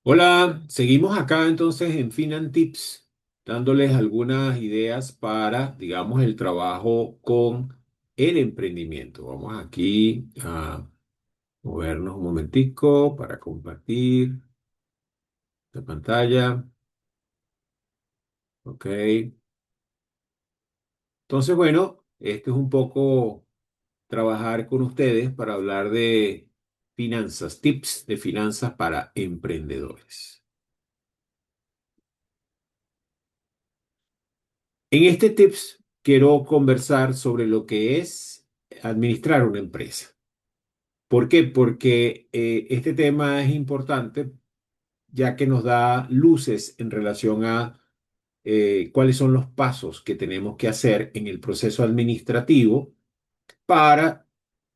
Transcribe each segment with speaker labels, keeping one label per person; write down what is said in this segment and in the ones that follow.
Speaker 1: Hola, seguimos acá entonces en FinanTips, dándoles algunas ideas para, digamos, el trabajo con el emprendimiento. Vamos aquí a movernos un momentico para compartir la pantalla. Ok. Entonces, bueno, esto es un poco trabajar con ustedes para hablar de finanzas, tips de finanzas para emprendedores. En este tips quiero conversar sobre lo que es administrar una empresa. ¿Por qué? Porque este tema es importante ya que nos da luces en relación a cuáles son los pasos que tenemos que hacer en el proceso administrativo para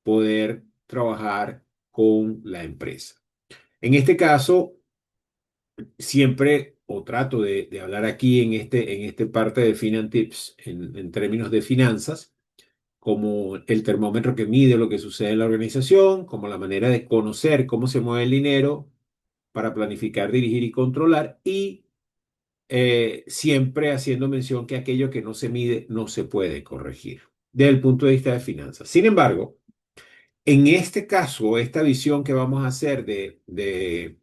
Speaker 1: poder trabajar con la empresa. En este caso, siempre o trato de hablar aquí en este parte de FinanTips en términos de finanzas como el termómetro que mide lo que sucede en la organización, como la manera de conocer cómo se mueve el dinero para planificar, dirigir y controlar, y siempre haciendo mención que aquello que no se mide no se puede corregir desde el punto de vista de finanzas. Sin embargo, en este caso, esta visión que vamos a hacer de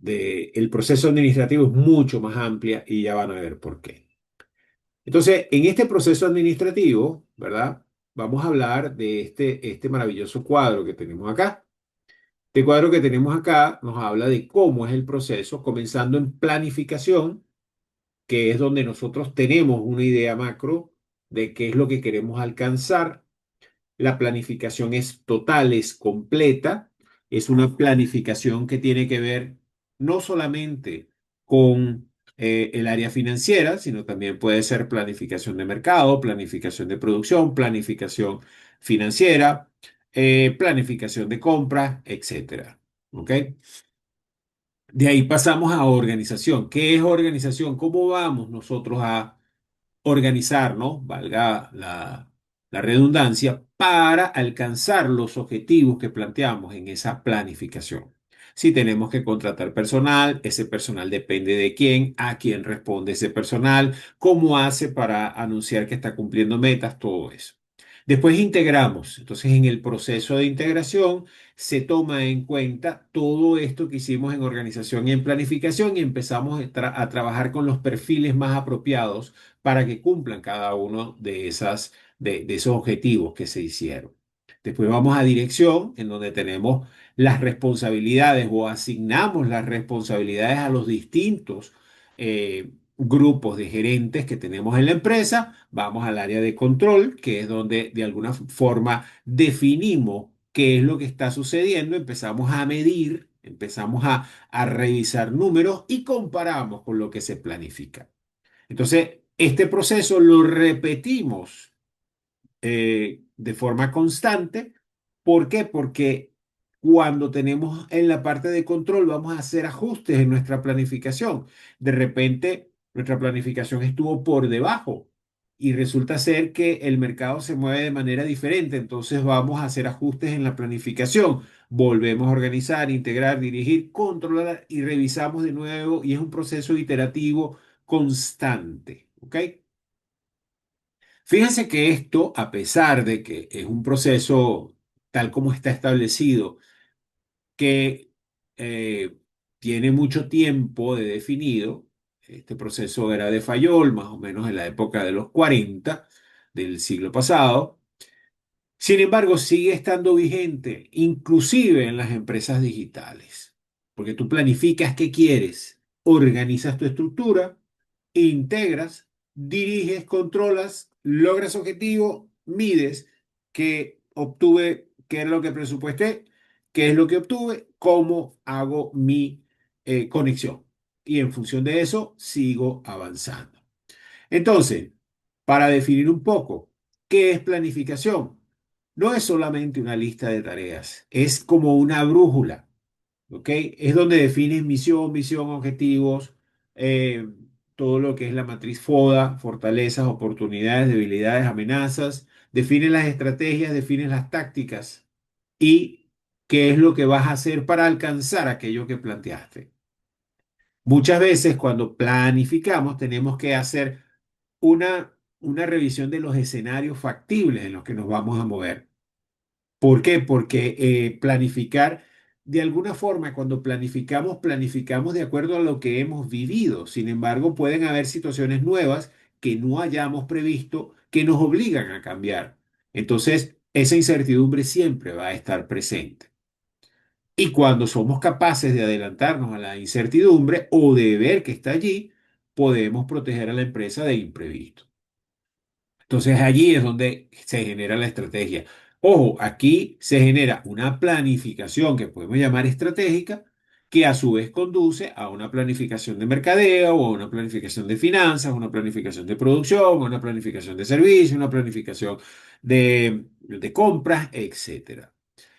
Speaker 1: el proceso administrativo es mucho más amplia y ya van a ver por qué. Entonces, en este proceso administrativo, ¿verdad? Vamos a hablar de este maravilloso cuadro que tenemos acá. Este cuadro que tenemos acá nos habla de cómo es el proceso, comenzando en planificación, que es donde nosotros tenemos una idea macro de qué es lo que queremos alcanzar. La planificación es total, es completa, es una planificación que tiene que ver no solamente con el área financiera, sino también puede ser planificación de mercado, planificación de producción, planificación financiera, planificación de compras, etcétera. ¿Ok? De ahí pasamos a organización. ¿Qué es organización? ¿Cómo vamos nosotros a organizarnos, valga la redundancia, para alcanzar los objetivos que planteamos en esa planificación? Si tenemos que contratar personal, ese personal depende de quién, a quién responde ese personal, cómo hace para anunciar que está cumpliendo metas, todo eso. Después integramos. Entonces, en el proceso de integración se toma en cuenta todo esto que hicimos en organización y en planificación y empezamos a trabajar con los perfiles más apropiados para que cumplan cada uno de esos objetivos que se hicieron. Después vamos a dirección, en donde tenemos las responsabilidades o asignamos las responsabilidades a los distintos grupos de gerentes que tenemos en la empresa. Vamos al área de control, que es donde de alguna forma definimos qué es lo que está sucediendo, empezamos a medir, empezamos a revisar números y comparamos con lo que se planifica. Entonces, este proceso lo repetimos de forma constante. ¿Por qué? Porque cuando tenemos en la parte de control vamos a hacer ajustes en nuestra planificación. De repente, nuestra planificación estuvo por debajo y resulta ser que el mercado se mueve de manera diferente. Entonces vamos a hacer ajustes en la planificación. Volvemos a organizar, integrar, dirigir, controlar y revisamos de nuevo y es un proceso iterativo constante. ¿Ok? Fíjense que esto, a pesar de que es un proceso tal como está establecido, que eh, tiene mucho tiempo de definido, este proceso era de Fayol, más o menos en la época de los 40 del siglo pasado. Sin embargo, sigue estando vigente, inclusive en las empresas digitales, porque tú planificas qué quieres, organizas tu estructura, integras, diriges, controlas, logras objetivo, mides qué obtuve, qué es lo que presupuesté, qué es lo que obtuve, cómo hago mi conexión. Y en función de eso, sigo avanzando. Entonces, para definir un poco, ¿qué es planificación? No es solamente una lista de tareas, es como una brújula, ¿ok? Es donde defines misión, visión, objetivos, eh, todo lo que es la matriz FODA, fortalezas, oportunidades, debilidades, amenazas, defines las estrategias, defines las tácticas y qué es lo que vas a hacer para alcanzar aquello que planteaste. Muchas veces cuando planificamos tenemos que hacer una revisión de los escenarios factibles en los que nos vamos a mover. ¿Por qué? Porque planificar, de alguna forma, cuando planificamos, planificamos de acuerdo a lo que hemos vivido. Sin embargo, pueden haber situaciones nuevas que no hayamos previsto que nos obligan a cambiar. Entonces, esa incertidumbre siempre va a estar presente. Y cuando somos capaces de adelantarnos a la incertidumbre o de ver que está allí, podemos proteger a la empresa de imprevisto. Entonces allí es donde se genera la estrategia. Ojo, aquí se genera una planificación que podemos llamar estratégica, que a su vez conduce a una planificación de mercadeo, o a una planificación de finanzas, una planificación de producción, una planificación de servicios, una planificación de compras, etcétera.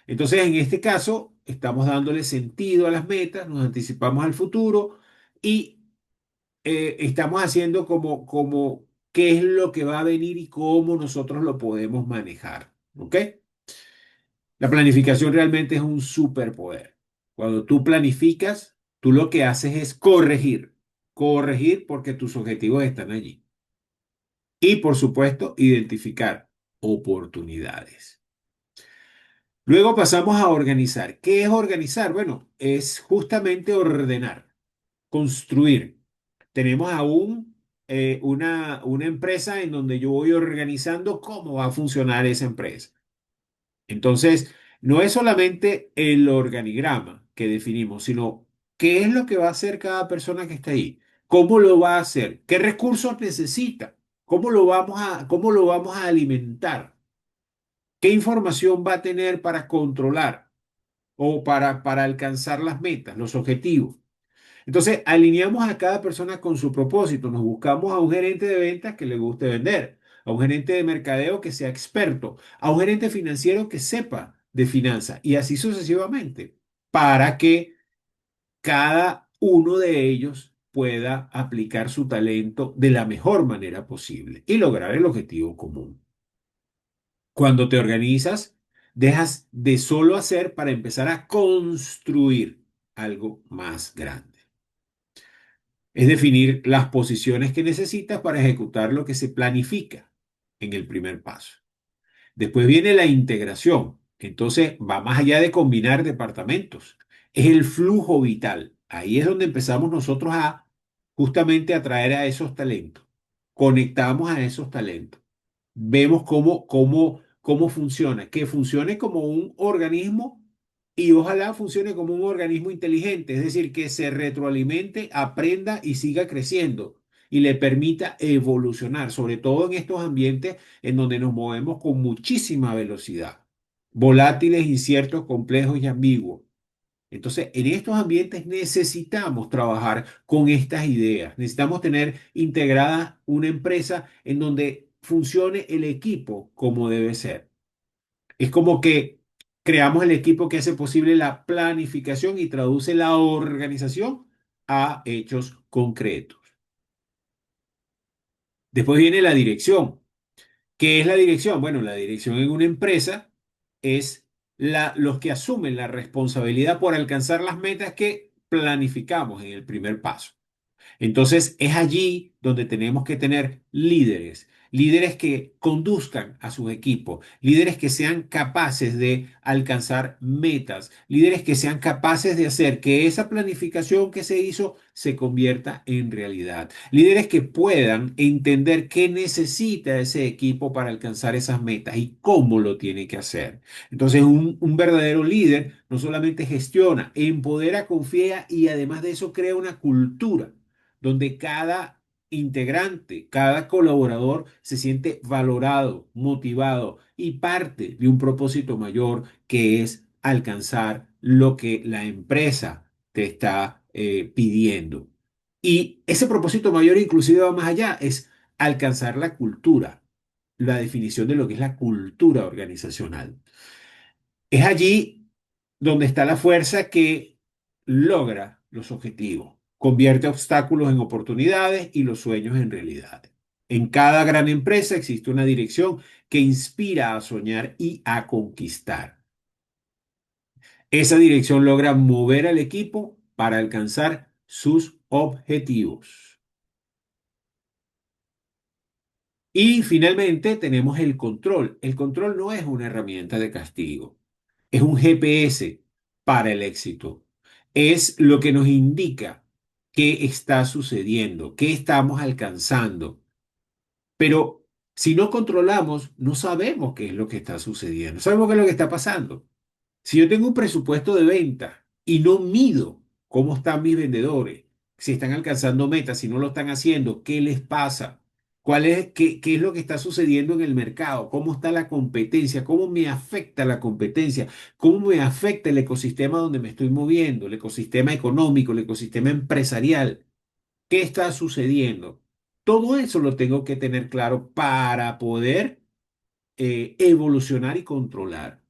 Speaker 1: Entonces, en este caso, estamos dándole sentido a las metas, nos anticipamos al futuro y estamos haciendo como qué es lo que va a venir y cómo nosotros lo podemos manejar. ¿Ok? La planificación realmente es un superpoder. Cuando tú planificas, tú lo que haces es corregir. Corregir porque tus objetivos están allí. Y por supuesto, identificar oportunidades. Luego pasamos a organizar. ¿Qué es organizar? Bueno, es justamente ordenar, construir. Tenemos aún una empresa en donde yo voy organizando cómo va a funcionar esa empresa. Entonces, no es solamente el organigrama que definimos, sino qué es lo que va a hacer cada persona que está ahí, cómo lo va a hacer, qué recursos necesita, cómo lo vamos a alimentar, qué información va a tener para controlar o para alcanzar las metas, los objetivos. Entonces, alineamos a cada persona con su propósito. Nos buscamos a un gerente de ventas que le guste vender, a un gerente de mercadeo que sea experto, a un gerente financiero que sepa de finanzas y así sucesivamente, para que cada uno de ellos pueda aplicar su talento de la mejor manera posible y lograr el objetivo común. Cuando te organizas, dejas de solo hacer para empezar a construir algo más grande. Es definir las posiciones que necesitas para ejecutar lo que se planifica en el primer paso. Después viene la integración. Entonces va más allá de combinar departamentos. Es el flujo vital. Ahí es donde empezamos nosotros a justamente atraer a esos talentos. Conectamos a esos talentos. Vemos cómo funciona. Que funcione como un organismo y ojalá funcione como un organismo inteligente, es decir, que se retroalimente, aprenda y siga creciendo y le permita evolucionar, sobre todo en estos ambientes en donde nos movemos con muchísima velocidad, volátiles, inciertos, complejos y ambiguos. Entonces, en estos ambientes necesitamos trabajar con estas ideas, necesitamos tener integrada una empresa en donde funcione el equipo como debe ser. Es como que creamos el equipo que hace posible la planificación y traduce la organización a hechos concretos. Después viene la dirección. ¿Qué es la dirección? Bueno, la dirección en una empresa es los que asumen la responsabilidad por alcanzar las metas que planificamos en el primer paso. Entonces es allí donde tenemos que tener líderes, líderes que conduzcan a sus equipos, líderes que sean capaces de alcanzar metas, líderes que sean capaces de hacer que esa planificación que se hizo se convierta en realidad, líderes que puedan entender qué necesita ese equipo para alcanzar esas metas y cómo lo tiene que hacer. Entonces un verdadero líder no solamente gestiona, empodera, confía y además de eso crea una cultura donde cada integrante, cada colaborador se siente valorado, motivado y parte de un propósito mayor que es alcanzar lo que la empresa te está pidiendo. Y ese propósito mayor inclusive va más allá, es alcanzar la cultura, la definición de lo que es la cultura organizacional. Es allí donde está la fuerza que logra los objetivos, convierte obstáculos en oportunidades y los sueños en realidades. En cada gran empresa existe una dirección que inspira a soñar y a conquistar. Esa dirección logra mover al equipo para alcanzar sus objetivos. Y finalmente tenemos el control. El control no es una herramienta de castigo, es un GPS para el éxito. Es lo que nos indica qué está sucediendo, qué estamos alcanzando. Pero si no controlamos, no sabemos qué es lo que está sucediendo, no sabemos qué es lo que está pasando. Si yo tengo un presupuesto de venta y no mido cómo están mis vendedores, si están alcanzando metas, si no lo están haciendo, ¿qué les pasa? ¿Qué es lo que está sucediendo en el mercado? ¿Cómo está la competencia? ¿Cómo me afecta la competencia? ¿Cómo me afecta el ecosistema donde me estoy moviendo? El ecosistema económico, el ecosistema empresarial. ¿Qué está sucediendo? Todo eso lo tengo que tener claro para poder evolucionar y controlar.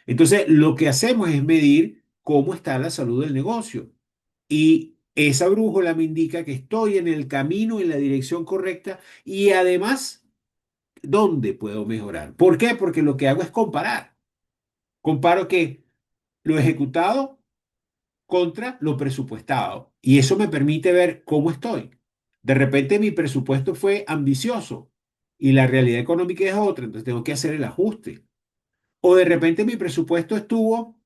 Speaker 1: Entonces, lo que hacemos es medir cómo está la salud del negocio. Y esa brújula me indica que estoy en el camino, en la dirección correcta y además, ¿dónde puedo mejorar? ¿Por qué? Porque lo que hago es comparar. Comparo que lo ejecutado contra lo presupuestado. Y eso me permite ver cómo estoy. De repente mi presupuesto fue ambicioso y la realidad económica es otra, entonces tengo que hacer el ajuste. O de repente mi presupuesto estuvo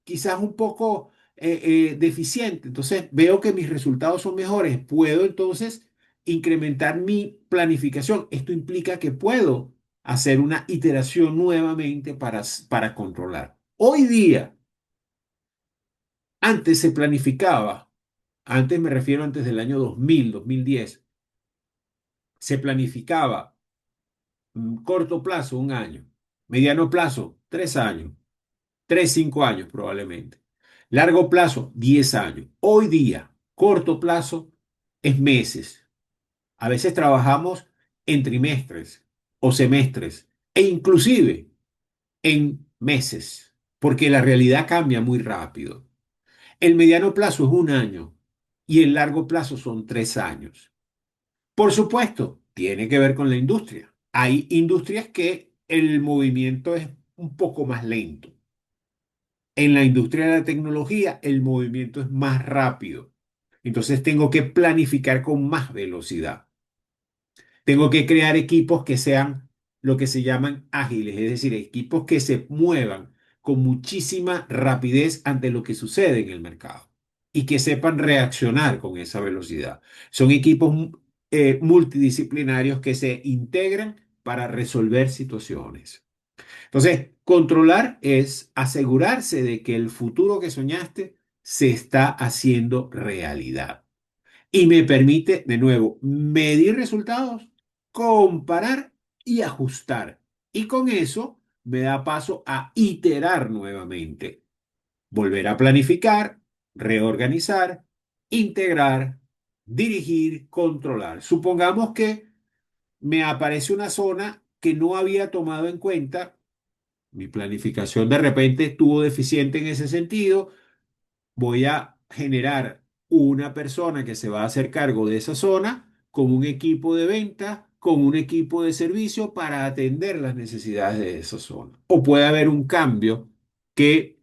Speaker 1: quizás un poco deficiente. Entonces veo que mis resultados son mejores. Puedo entonces incrementar mi planificación. Esto implica que puedo hacer una iteración nuevamente para controlar. Hoy día, antes se planificaba, antes me refiero antes del año 2000, 2010, se planificaba corto plazo, un año, mediano plazo, 3 años. 5 años probablemente. Largo plazo, 10 años. Hoy día, corto plazo es meses. A veces trabajamos en trimestres o semestres e inclusive en meses, porque la realidad cambia muy rápido. El mediano plazo es un año y el largo plazo son 3 años. Por supuesto, tiene que ver con la industria. Hay industrias que el movimiento es un poco más lento. En la industria de la tecnología, el movimiento es más rápido. Entonces tengo que planificar con más velocidad. Tengo que crear equipos que sean lo que se llaman ágiles, es decir, equipos que se muevan con muchísima rapidez ante lo que sucede en el mercado y que sepan reaccionar con esa velocidad. Son equipos multidisciplinarios que se integran para resolver situaciones. Entonces, controlar es asegurarse de que el futuro que soñaste se está haciendo realidad. Y me permite, de nuevo, medir resultados, comparar y ajustar. Y con eso me da paso a iterar nuevamente, volver a planificar, reorganizar, integrar, dirigir, controlar. Supongamos que me aparece una zona que no había tomado en cuenta. Mi planificación de repente estuvo deficiente en ese sentido. Voy a generar una persona que se va a hacer cargo de esa zona con un equipo de venta, con un equipo de servicio para atender las necesidades de esa zona. O puede haber un cambio que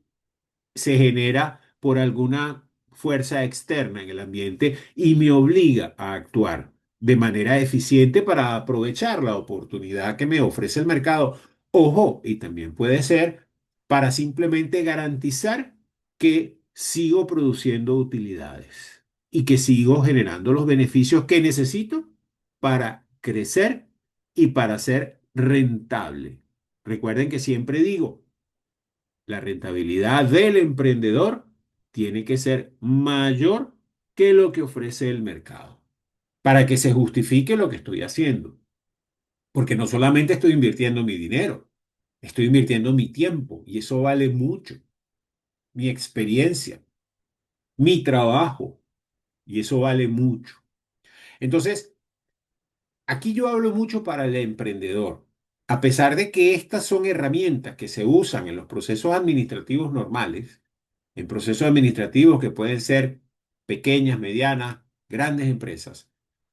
Speaker 1: se genera por alguna fuerza externa en el ambiente y me obliga a actuar de manera eficiente para aprovechar la oportunidad que me ofrece el mercado. Ojo, y también puede ser para simplemente garantizar que sigo produciendo utilidades y que sigo generando los beneficios que necesito para crecer y para ser rentable. Recuerden que siempre digo, la rentabilidad del emprendedor tiene que ser mayor que lo que ofrece el mercado para que se justifique lo que estoy haciendo. Porque no solamente estoy invirtiendo mi dinero, estoy invirtiendo mi tiempo y eso vale mucho. Mi experiencia, mi trabajo y eso vale mucho. Entonces, aquí yo hablo mucho para el emprendedor. A pesar de que estas son herramientas que se usan en los procesos administrativos normales, en procesos administrativos que pueden ser pequeñas, medianas, grandes empresas.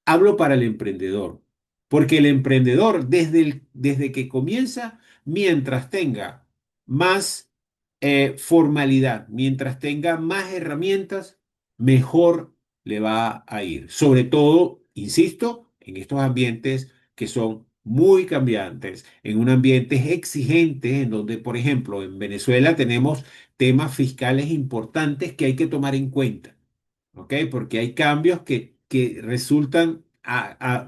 Speaker 1: Hablo para el emprendedor, porque el emprendedor desde que comienza, mientras tenga más formalidad, mientras tenga más herramientas, mejor le va a ir. Sobre todo, insisto, en estos ambientes que son muy cambiantes, en un ambiente exigente, en donde, por ejemplo, en Venezuela tenemos temas fiscales importantes que hay que tomar en cuenta, ¿ok? Porque hay cambios que resultan,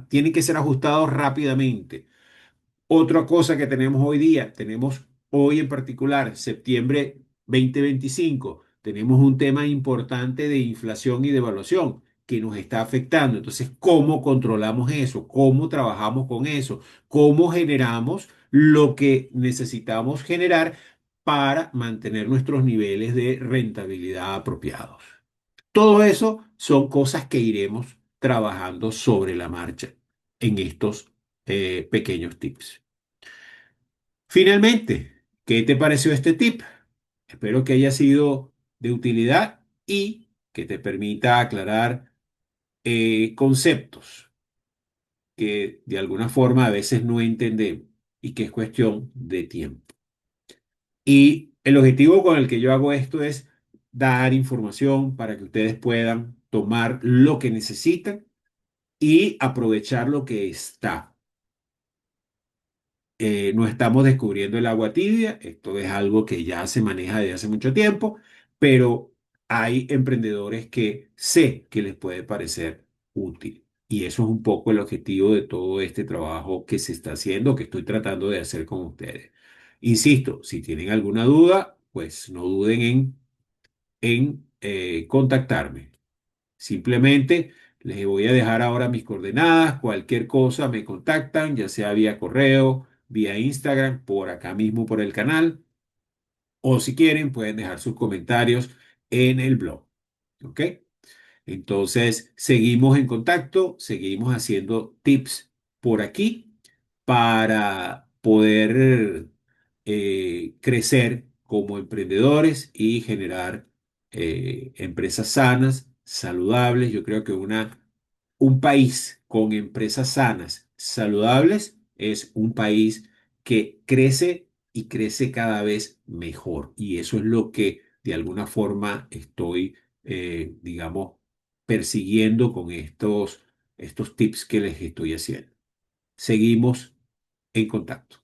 Speaker 1: tienen que ser ajustados rápidamente. Otra cosa que tenemos hoy día, tenemos hoy en particular, septiembre 2025, tenemos un tema importante de inflación y devaluación que nos está afectando. Entonces, ¿cómo controlamos eso? ¿Cómo trabajamos con eso? ¿Cómo generamos lo que necesitamos generar para mantener nuestros niveles de rentabilidad apropiados? Todo eso son cosas que iremos trabajando sobre la marcha en estos pequeños tips. Finalmente, ¿qué te pareció este tip? Espero que haya sido de utilidad y que te permita aclarar conceptos que de alguna forma a veces no entendemos y que es cuestión de tiempo. Y el objetivo con el que yo hago esto es dar información para que ustedes puedan tomar lo que necesitan y aprovechar lo que está. No estamos descubriendo el agua tibia, esto es algo que ya se maneja desde hace mucho tiempo, pero hay emprendedores que sé que les puede parecer útil. Y eso es un poco el objetivo de todo este trabajo que se está haciendo, que estoy tratando de hacer con ustedes. Insisto, si tienen alguna duda, pues no duden en contactarme. Simplemente les voy a dejar ahora mis coordenadas. Cualquier cosa me contactan, ya sea vía correo, vía Instagram, por acá mismo por el canal. O si quieren, pueden dejar sus comentarios en el blog. ¿Ok? Entonces, seguimos en contacto, seguimos haciendo tips por aquí para poder crecer como emprendedores y generar empresas sanas, saludables. Yo creo que un país con empresas sanas, saludables, es un país que crece y crece cada vez mejor. Y eso es lo que de alguna forma estoy, digamos, persiguiendo con estos tips que les estoy haciendo. Seguimos en contacto.